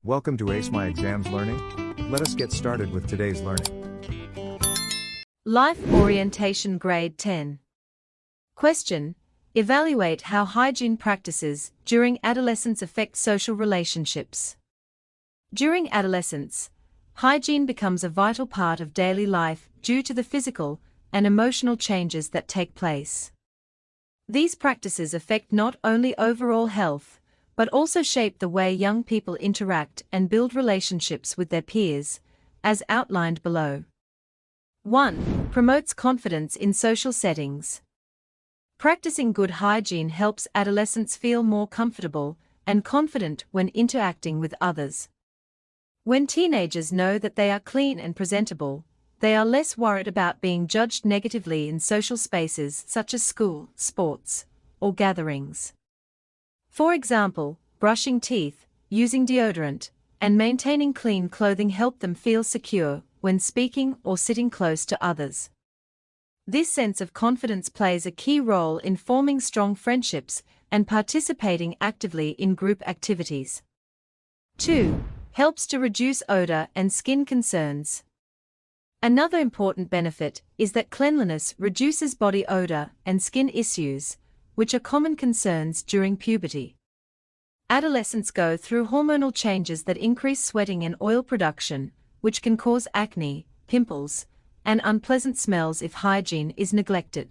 Welcome to Ace My Exams Learning. Let us get started with today's learning. Life Orientation Grade 10. Question: Evaluate how hygiene practices during adolescence affect social relationships. During adolescence, hygiene becomes a vital part of daily life due to the physical and emotional changes that take place. These practices affect not only overall health, but also shape the way young people interact and build relationships with their peers, as outlined below. 1. Promotes confidence in social settings. Practicing good hygiene helps adolescents feel more comfortable and confident when interacting with others. When teenagers know that they are clean and presentable, they are less worried about being judged negatively in social spaces such as school, sports, or gatherings. For example, brushing teeth, using deodorant, and maintaining clean clothing help them feel secure when speaking or sitting close to others. This sense of confidence plays a key role in forming strong friendships and participating actively in group activities. 2. Helps to reduce odor and skin concerns. Another important benefit is that cleanliness reduces body odor and skin issues, which are common concerns during puberty. Adolescents go through hormonal changes that increase sweating and oil production, which can cause acne, pimples, and unpleasant smells if hygiene is neglected.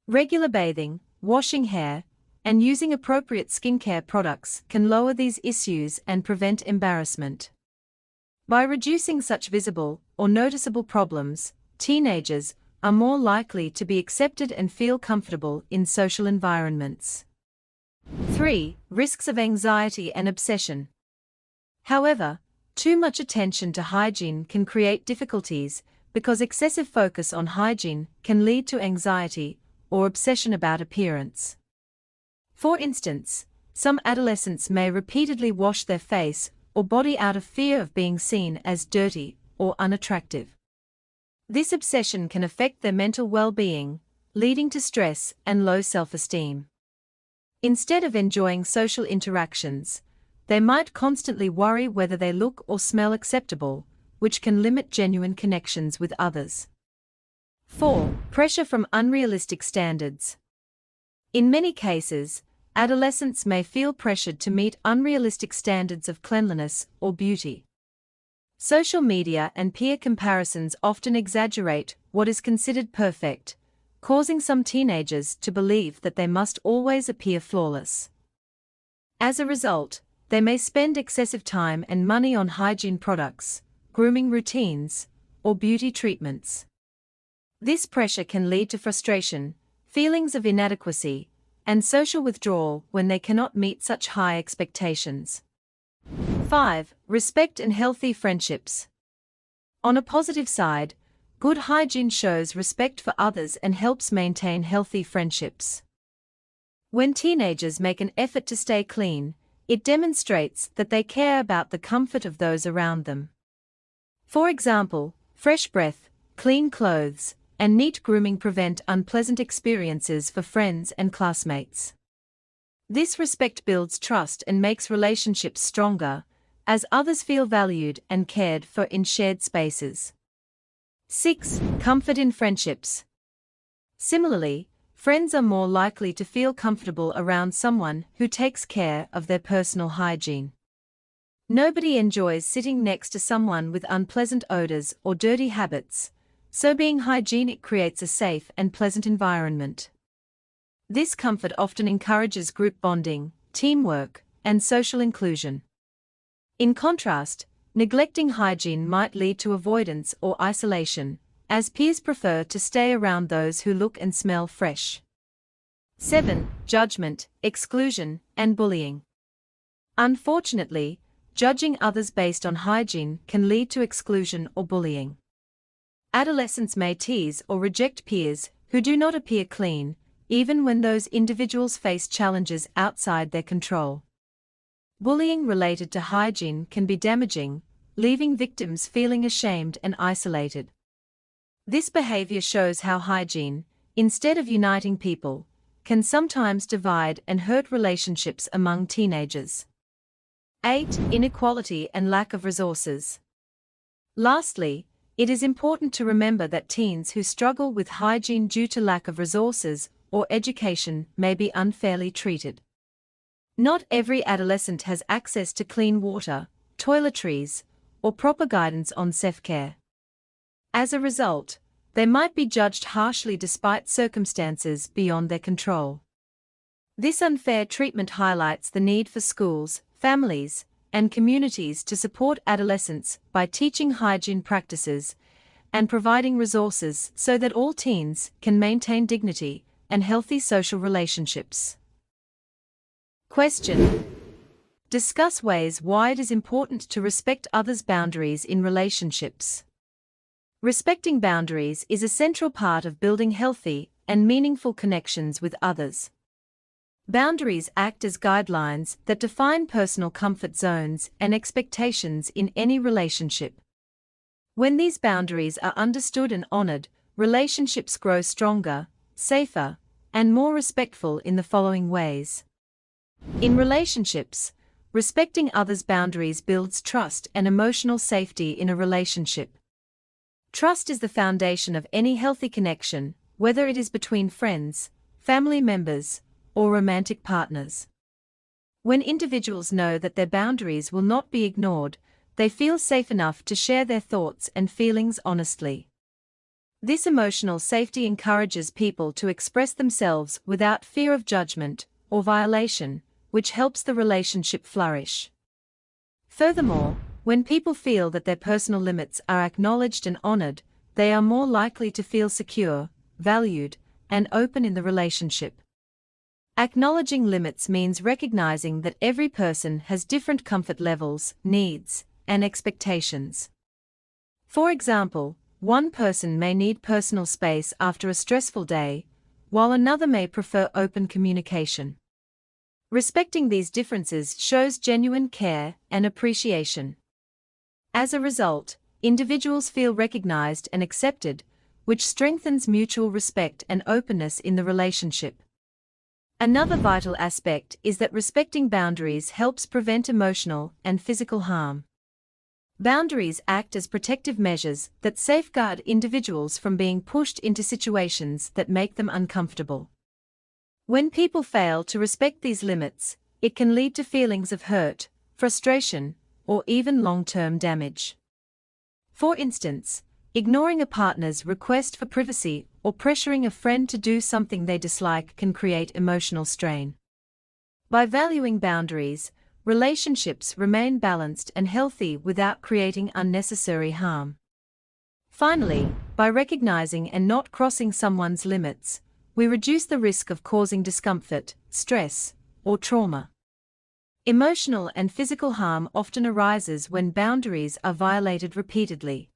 Regular bathing, washing hair, and using appropriate skincare products can lower these issues and prevent embarrassment. By reducing such visible or noticeable problems, teenagers are more likely to be accepted and feel comfortable in social environments. 3. Risks of anxiety and obsession. However, too much attention to hygiene can create difficulties because excessive focus on hygiene can lead to anxiety or obsession about appearance. For instance, some adolescents may repeatedly wash their face or body out of fear of being seen as dirty or unattractive. This obsession can affect their mental well-being, leading to stress and low self-esteem. Instead of enjoying social interactions, they might constantly worry whether they look or smell acceptable, which can limit genuine connections with others. 4. Pressure from unrealistic standards. In many cases, adolescents may feel pressured to meet unrealistic standards of cleanliness or beauty. Social media and peer comparisons often exaggerate what is considered perfect, causing some teenagers to believe that they must always appear flawless. As a result, they may spend excessive time and money on hygiene products, grooming routines, or beauty treatments. This pressure can lead to frustration, feelings of inadequacy, and social withdrawal when they cannot meet such high expectations. 5. Respect and healthy friendships. On a positive side, good hygiene shows respect for others and helps maintain healthy friendships. When teenagers make an effort to stay clean, it demonstrates that they care about the comfort of those around them. For example, fresh breath, clean clothes, and neat grooming prevent unpleasant experiences for friends and classmates. This respect builds trust and makes relationships stronger, as others feel valued and cared for in shared spaces. 6. Comfort in friendships. Similarly, friends are more likely to feel comfortable around someone who takes care of their personal hygiene. Nobody enjoys sitting next to someone with unpleasant odors or dirty habits, so being hygienic creates a safe and pleasant environment. This comfort often encourages group bonding, teamwork, and social inclusion. In contrast, neglecting hygiene might lead to avoidance or isolation, as peers prefer to stay around those who look and smell fresh. 7. Judgment, exclusion, and bullying. Unfortunately, judging others based on hygiene can lead to exclusion or bullying. Adolescents may tease or reject peers who do not appear clean, even when those individuals face challenges outside their control. Bullying related to hygiene can be damaging, leaving victims feeling ashamed and isolated. This behavior shows how hygiene, instead of uniting people, can sometimes divide and hurt relationships among teenagers. 8. Inequality and lack of resources. Lastly, it is important to remember that teens who struggle with hygiene due to lack of resources or education may be unfairly treated. Not every adolescent has access to clean water, toiletries, or proper guidance on self-care. As a result, they might be judged harshly despite circumstances beyond their control. This unfair treatment highlights the need for schools, families, and communities to support adolescents by teaching hygiene practices and providing resources so that all teens can maintain dignity and healthy social relationships. Question. Discuss ways why it is important to respect others' boundaries in relationships. Respecting boundaries is a central part of building healthy and meaningful connections with others. Boundaries act as guidelines that define personal comfort zones and expectations in any relationship. When these boundaries are understood and honored, relationships grow stronger, safer, and more respectful in the following ways. In relationships, respecting others' boundaries builds trust and emotional safety in a relationship. Trust is the foundation of any healthy connection, whether it is between friends, family members, or romantic partners. When individuals know that their boundaries will not be ignored, they feel safe enough to share their thoughts and feelings honestly. This emotional safety encourages people to express themselves without fear of judgment or violation, which helps the relationship flourish. Furthermore, when people feel that their personal limits are acknowledged and honored, they are more likely to feel secure, valued, and open in the relationship. Acknowledging limits means recognizing that every person has different comfort levels, needs, and expectations. For example, one person may need personal space after a stressful day, while another may prefer open communication. Respecting these differences shows genuine care and appreciation. As a result, individuals feel recognized and accepted, which strengthens mutual respect and openness in the relationship. Another vital aspect is that respecting boundaries helps prevent emotional and physical harm. Boundaries act as protective measures that safeguard individuals from being pushed into situations that make them uncomfortable. When people fail to respect these limits, it can lead to feelings of hurt, frustration, or even long-term damage. For instance, ignoring a partner's request for privacy or pressuring a friend to do something they dislike can create emotional strain. By valuing boundaries, relationships remain balanced and healthy without creating unnecessary harm. Finally, by recognizing and not crossing someone's limits, we reduce the risk of causing discomfort, stress, or trauma. Emotional and physical harm often arises when boundaries are violated repeatedly.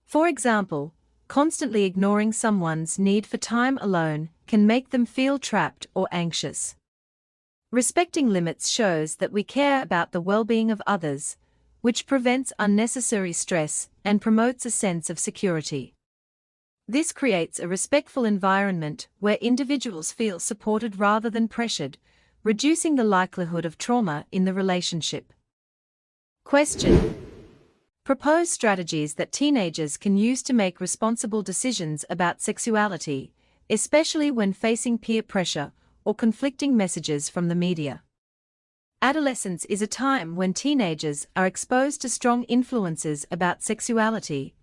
For example, constantly ignoring someone's need for time alone can make them feel trapped or anxious. Respecting limits shows that we care about the well-being of others, which prevents unnecessary stress and promotes a sense of security. This creates a respectful environment where individuals feel supported rather than pressured, reducing the likelihood of trauma in the relationship. Question. Propose strategies that teenagers can use to make responsible decisions about sexuality, especially when facing peer pressure or conflicting messages from the media. Adolescence is a time when teenagers are exposed to strong influences about sexuality,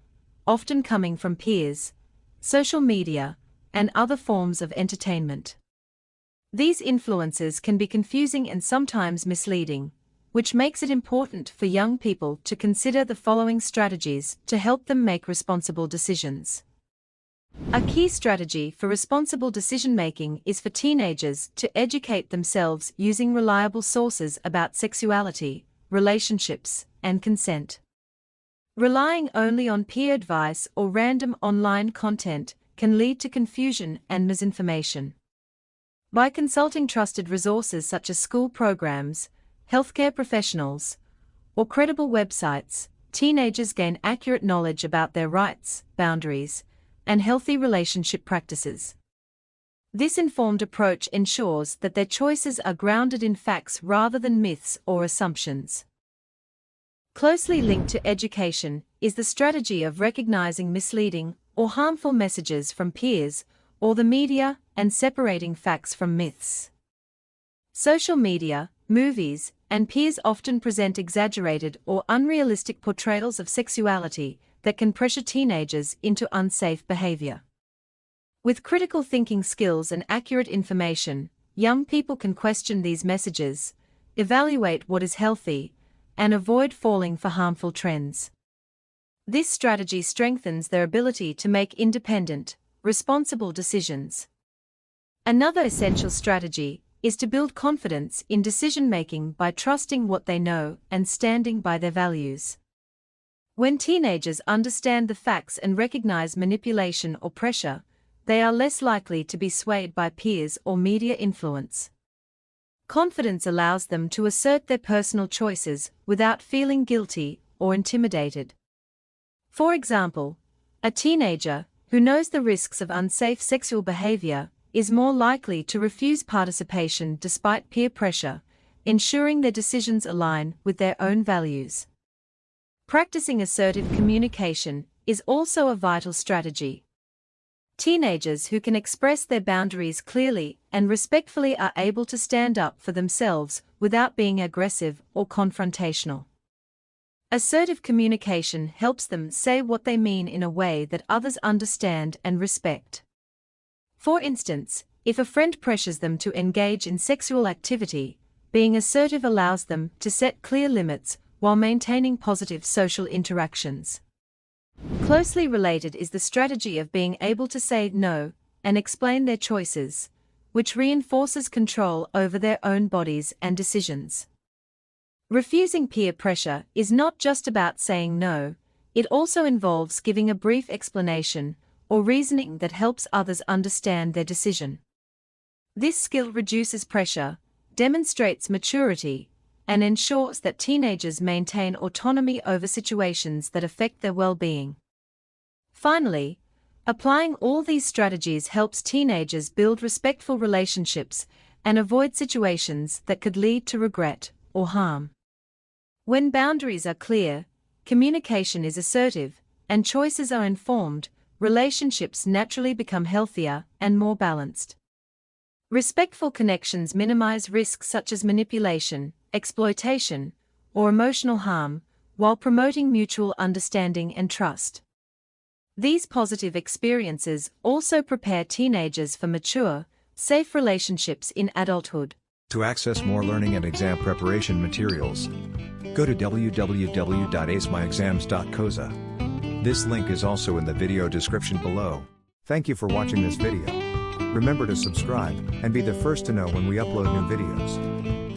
often coming from peers, social media, and other forms of entertainment. These influences can be confusing and sometimes misleading, which makes it important for young people to consider the following strategies to help them make responsible decisions. A key strategy for responsible decision-making is for teenagers to educate themselves using reliable sources about sexuality, relationships, and consent. Relying only on peer advice or random online content can lead to confusion and misinformation. By consulting trusted resources such as school programs, healthcare professionals, or credible websites, teenagers gain accurate knowledge about their rights, boundaries, and healthy relationship practices. This informed approach ensures that their choices are grounded in facts rather than myths or assumptions. Closely linked to education is the strategy of recognizing misleading or harmful messages from peers or the media and separating facts from myths. Social media, movies, and peers often present exaggerated or unrealistic portrayals of sexuality that can pressure teenagers into unsafe behavior. With critical thinking skills and accurate information, young people can question these messages, evaluate what is healthy, and avoid falling for harmful trends. This strategy strengthens their ability to make independent, responsible decisions. Another essential strategy is to build confidence in decision-making by trusting what they know and standing by their values. When teenagers understand the facts and recognize manipulation or pressure, they are less likely to be swayed by peers or media influence. Confidence allows them to assert their personal choices without feeling guilty or intimidated. For example, a teenager who knows the risks of unsafe sexual behavior is more likely to refuse participation despite peer pressure, ensuring their decisions align with their own values. Practicing assertive communication is also a vital strategy. Teenagers who can express their boundaries clearly and respectfully are able to stand up for themselves without being aggressive or confrontational. Assertive communication helps them say what they mean in a way that others understand and respect. For instance, if a friend pressures them to engage in sexual activity, being assertive allows them to set clear limits while maintaining positive social interactions. Closely related is the strategy of being able to say no and explain their choices, which reinforces control over their own bodies and decisions. Refusing peer pressure is not just about saying no, it also involves giving a brief explanation or reasoning that helps others understand their decision. This skill reduces pressure, demonstrates maturity, and ensures that teenagers maintain autonomy over situations that affect their well-being. Finally, applying all these strategies helps teenagers build respectful relationships and avoid situations that could lead to regret or harm. When boundaries are clear, communication is assertive, and choices are informed, relationships naturally become healthier and more balanced. Respectful connections minimize risks such as manipulation, exploitation, or emotional harm, while promoting mutual understanding and trust. These positive experiences also prepare teenagers for mature, safe relationships in adulthood. To access more learning and exam preparation materials, go to www.acemyexams.coza. This link is also in the video description below. Thank you for watching this video. Remember to subscribe and be the first to know when we upload new videos.